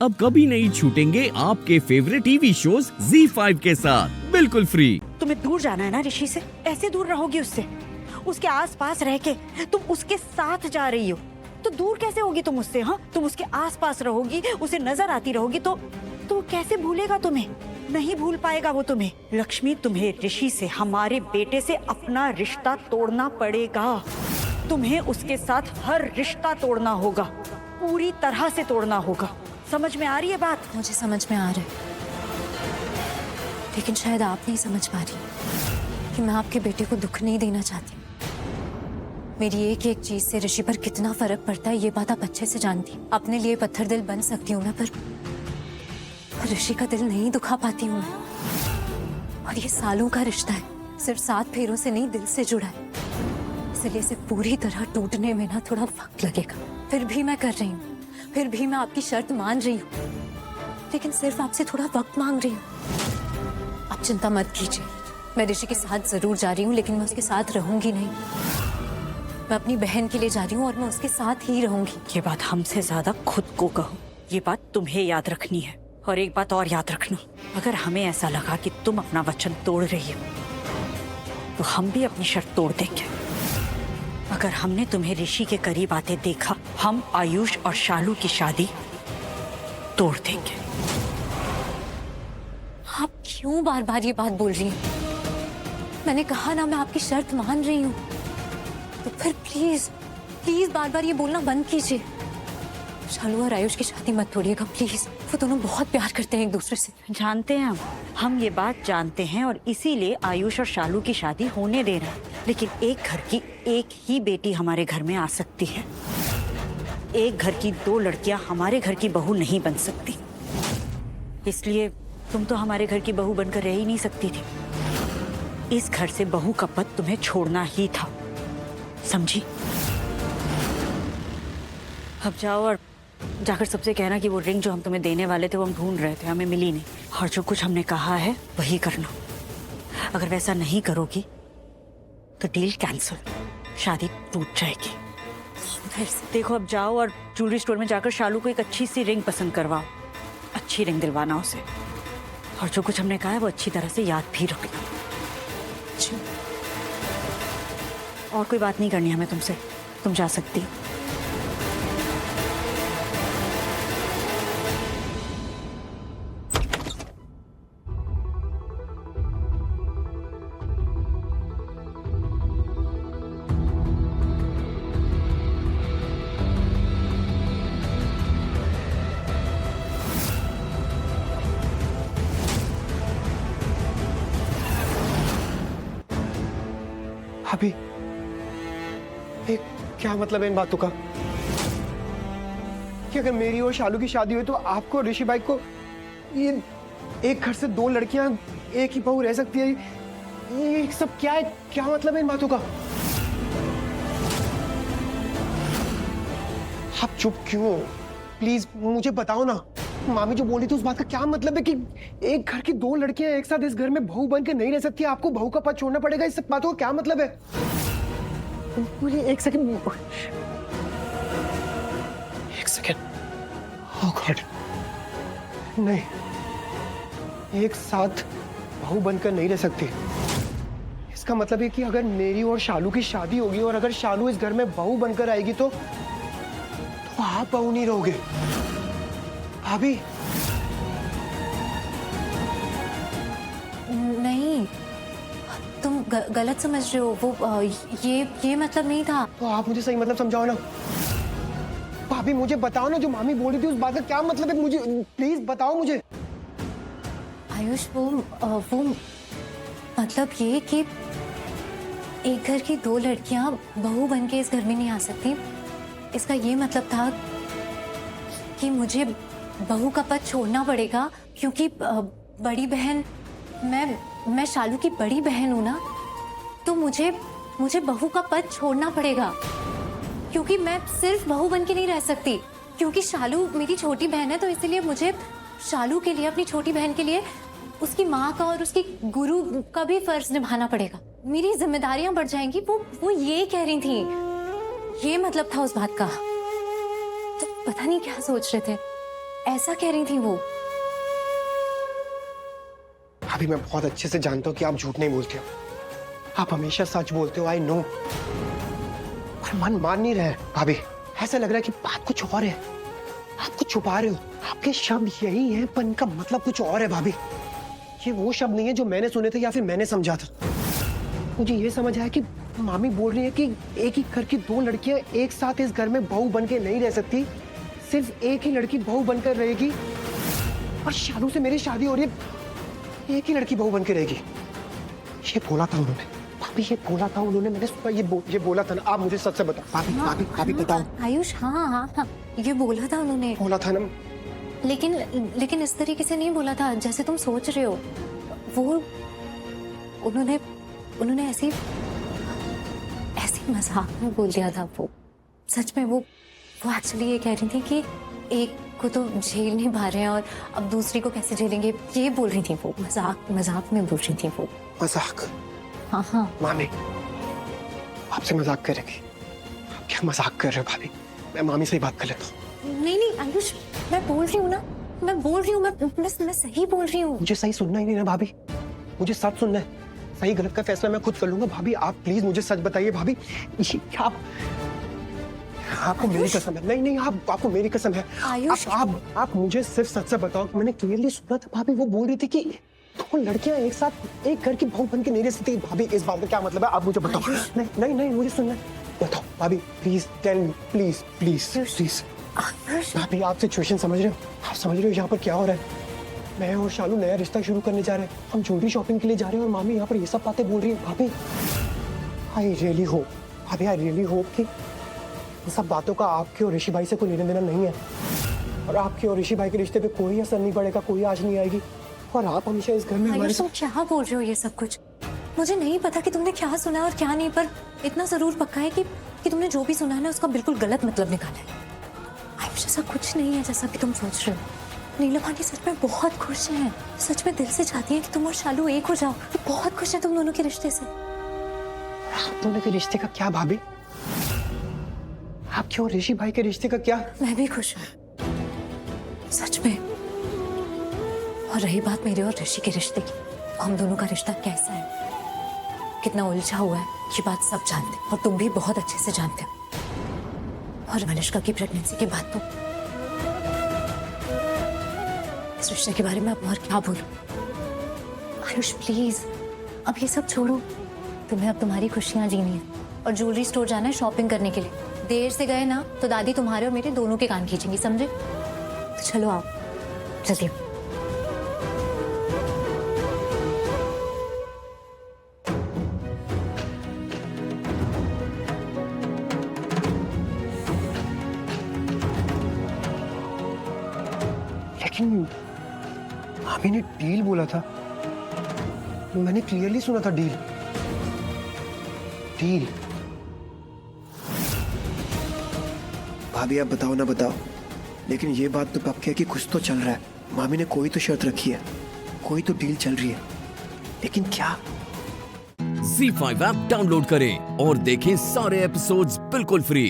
अब कभी नहीं छूटेंगे आपके फेवरेट टीवी शोज ZEE5 के साथ बिल्कुल फ्री। तुम्हें दूर जाना है ना ऋषि से, ऐसे दूर रहोगी उससे? उसके आसपास रह के तुम उसके साथ जा रही हो, तो दूर कैसे होगी तुम उससे? हाँ, तुम उसके आसपास रहोगी, उसे नजर आती रहोगी तो वो कैसे भूलेगा तुम्हें? नहीं भूल पाएगा वो तुम्हें। लक्ष्मी, तुम्हें ऋषि से, हमारे बेटे से अपना रिश्ता तोड़ना पड़ेगा। तुम्हें उसके साथ हर रिश्ता तोड़ना होगा, पूरी तरह से तोड़ना होगा। समझ में आ रही है बात? मुझे समझ में आ रहा है, लेकिन शायद आप नहीं समझ पा रही कि मैं आपके बेटे को दुख नहीं देना चाहती। मेरी एक एक चीज से ऋषि पर कितना फर्क पड़ता है ये बात आप अच्छे से जानती। अपने लिए पत्थर दिल बन सकती हूँ मैं, पर ऋषि का दिल नहीं दुखा पाती हूँ मैं। और ये सालों का रिश्ता है, सिर्फ 7 फेरों से नहीं, दिल से जुड़ा है। इसलिए इसे पूरी तरह टूटने में ना थोड़ा वक्त लगेगा। फिर भी मैं कर रही हूँ, फिर भी मैं आपकी शर्त मान रही हूँ, लेकिन सिर्फ आपसे थोड़ा वक्त मांग रही हूँ। आप चिंता मत कीजिए, मैं ऋषि के साथ जरूर जा रही हूँ, लेकिन मैं उसके साथ रहूंगी नहीं। मैं अपनी बहन के लिए जा रही हूँ और मैं उसके साथ ही रहूंगी। ये बात हमसे ज्यादा खुद को कहो, ये बात तुम्हें याद रखनी है। और एक बात और याद रखना, अगर हमें ऐसा लगा कि तुम अपना वचन तोड़ रही हो तो हम भी अपनी शर्त तोड़ देंगे। अगर हमने तुम्हें ऋषि के करीब आते देखा, हम आयुष और शालू की शादी तोड़ देंगे। आप क्यों बार बार ये बात बोल रही हैं? मैंने कहा ना, मैं आपकी शर्त मान रही हूँ, तो फिर प्लीज प्लीज बार बार ये बोलना बंद कीजिए। शालू और आयुष की शादी मत तोड़िएगा प्लीज। वो दोनों बहुत प्यार करते हैं एक दूसरे से। जानते हैं हम ये बात जानते हैं, और इसीलिए आयुष और शालू की शादी होने दे रहे हैं। लेकिन एक घर की एक ही बेटी हमारे घर में आ सकती है, एक घर की 2 लड़कियां हमारे घर की बहू नहीं बन सकती। इसलिए तुम तो हमारे घर की बहू बनकर रह ही नहीं सकती थी। इस घर से बहू का पद तुम्हें छोड़ना ही था, समझी? अब जाओ और जाकर सबसे कहना कि वो रिंग जो हम तुम्हें देने वाले थे वो हम ढूंढ रहे थे, हमें मिली नहीं, और जो कुछ हमने कहा है वही करना। अगर वैसा नहीं करोगी तो डील कैंसिल, शादी टूट जाएगी। देखो, अब जाओ और ज्वेलरी स्टोर में जाकर शालू को एक अच्छी सी रिंग पसंद करवाओ, अच्छी रिंग दिलवाना उसे, और जो कुछ हमने कहा है वो अच्छी तरह से याद भी रखना। और कोई बात नहीं करनी हमें तुमसे, तुम जा सकती। अभी एक क्या मतलब है इन बातों का कि अगर मेरी और शालू की शादी हुई तो आपको और ऋषि भाई को ये एक घर से 2 लड़कियां एक ही बहू रह सकती है? ये सब क्या है? क्या मतलब है इन बातों का? आप चुप क्यों हो? प्लीज मुझे बताओ ना, मामी जो बोल रही थी उस बात का क्या मतलब है कि एक घर की 2 लड़कियां एक साथ इस घर में बहू बनकर नहीं रह सकती, आपको बहू का पद छोड़ना पड़ेगा? इस सब बातों का क्या मतलब है? मुझे एक सेकंड ओह गॉड, नहीं, एक साथ बहू बनकर नहीं रह सकती। इसका मतलब है कि अगर मेरी और शालू की शादी होगी और अगर शालू इस घर में बहू बनकर आएगी तो आप बहू नहीं रहोगे। भाभी, नहीं, तुम गलत समझ रहे हो। वो ये मतलब नहीं था। तो आप मुझे सही मतलब समझाओ ना। भाभी मुझे बताओ ना, जो मामी बोल रही थी उस बात का क्या मतलब है? मुझे प्लीज बताओ मुझे। आयुष, वो मतलब ये कि एक घर की 2 लड़कियां बहू बनके इस घर में नहीं आ सकती। इसका ये मतलब था कि मुझे बहू का पद छोड़ना पड़ेगा, क्योंकि बड़ी बहन, मैं शालू की बड़ी बहन हूं ना, तो मुझे बहू का पद छोड़ना पड़ेगा, क्योंकि मैं सिर्फ बहू बन के नहीं रह सकती। क्योंकि शालू मेरी छोटी बहन है, तो इसलिए मुझे शालू के लिए, अपनी छोटी बहन के लिए, उसकी माँ का और उसकी गुरु का भी फर्ज निभाना पड़ेगा। मेरी जिम्मेदारियां बढ़ जाएंगी। वो ये कह रही थी, ये मतलब था उस बात का। तो पता नहीं क्या सोच रहे थे। ऐसा कह रही थी वो। भाभी मैं बहुत अच्छे से जानता हूँ कि आप झूठ नहीं बोलते हो, आप हमेशा सच बोलते हो, आई नो। पर मन मान नहीं रहे भाभी, ऐसा लग रहा है कि बात कुछ और है, आप कुछ छुपा रहे हो। आपके शब्द यही हैं पर इनका मतलब कुछ और है भाभी। ये वो शब्द नहीं है जो मैंने सुने थे या फिर मैंने समझा था। मुझे ये समझ आया कि मामी बोल रही है कि एक ही घर की दो लड़कियां एक साथ इस घर में बहू बन के नहीं रह सकती, सिर्फ एक ही लड़की बहू बनकर रहेगी। और शालू से मेरी शादी हो रही है, एक ही लड़की बहू बन के रहेगी। ये बोला था उन्होंने भाभी, ये बोला था उन्होंने, मैंने सुना। ये बोला था ना। आप मुझे सच से बताओ भाभी, भाभी भाभी बताओ। आयुष, हाँ, ये बोला था उन्होंने। बोला था ना। लेकिन इस तरीके से नहीं बोला था जैसे तुम सोच रहे हो। वो उन्होंने ऐसी मजाक में बोल दिया था। वो सच में वो एक्चुअली ये कह रही थी कि एक को तो झेल नहीं पा रहे हैं और अब दूसरी को कैसे झेलेंगे, ये बोल रही थी वो। मजाक में बोल रही थी वो। मजाक? हाँ। मामी आपसे मजाक करेगी? आप क्या मजाक कर रहे हो भाभी? मैं मामी से ही बात कर लेता हूँ। नहीं आयुष, मैं बोल रही हूँ ना, मैं सही बोल रही हूँ। मुझे सही सुनना ही नहीं ना भाभी, मुझे सच सुनना है। सही गलत का फैसला मैं खुद कर लूंगा। भाभी आप प्लीज मुझे सच बताइए भाभी। आपको मेरी कसम है। नहीं आपको मेरी कसम है। आयुष, आप मुझे सिर्फ सच से बताओ। मैंने क्लियरली सुना था भाभी, वो बोल रही थी कि दो लड़कियां एक साथ एक घर की बहू बन के नहीं रह सकती। भाभी इस बात का क्या मतलब है, आप मुझे बताओ। नहीं मुझे सुनना है, बताओ भाभी प्लीज टेल मी, प्लीज। भाभी आप सिचुएशन समझ रहे हो? आप समझ रहे हो यहाँ पर क्या हो रहा है? मैं और शालू नया रिश्ता शुरू करने जा रहे हैं, हम ज्वेलरी शॉपिंग के लिए जा रहे हैं और मामी यहाँ पर ये सब बातें बोल रही है। भाभी आई रियली होप कि इन सब बातों का आपके और ऋषि भाई से कोई लेना देना नहीं है, और आपके और ऋषि भाई के रिश्ते पे कोई असर नहीं पड़ेगा, कोई आँच नहीं आएगी, और आप हमेशा इस घर में हमारे। तुम क्या बोल रहे हो ये सब कुछ? मुझे नहीं पता कि तुमने क्या सुना और क्या नहीं, पर इतना जरूर पक्का है कि तुमने जो भी सुना है ना उसका बिल्कुल गलत मतलब निकाला है। आयुष ऐसा कुछ नहीं है जैसा कि तुम सोच रहे हो। नीलम सच में बहुत खुश हैं, सच में दिल से चाहती हैं कि तुम और शालू एक हो जाओ। वो बहुत खुश है तुम दोनों के रिश्ते से। आप दोनों के रिश्ते का क्या भाभी? आपके और ऋषि भाई के रिश्ते का क्या? मैं भी खुश हूँ सच में। और रही बात मेरे और ऋषि के रिश्ते की, तो हम दोनों का रिश्ता कैसा है, कितना उलझा हुआ है, ये बात सब जानते हैं और तुम भी बहुत अच्छे से जानते हो। और अनुष्का की प्रेगनेंसी के बाद तो इस रिश्ते के बारे में अब और क्या बोलूं। आयुष प्लीज अब ये सब छोड़ो, तुम्हें अब तुम्हारी खुशियां जीनी है और ज्वेलरी स्टोर जाना है शॉपिंग करने के लिए। देर से गए ना तो दादी तुम्हारे और मेरे दोनों के कान खींचेंगी, समझे? तो चलो आओ जल्दी। लेकिन मामी ने डील बोला था, मैंने क्लियरली सुना था डील। भाभी आप बताओ ना बताओ, लेकिन ये बात तो पक्की है कि कुछ तो चल रहा है। मामी ने कोई तो शर्त रखी है, कोई तो डील चल रही है, लेकिन क्या? ZEE5 ऐप डाउनलोड करें और देखें सारे एपिसोड्स बिल्कुल फ्री।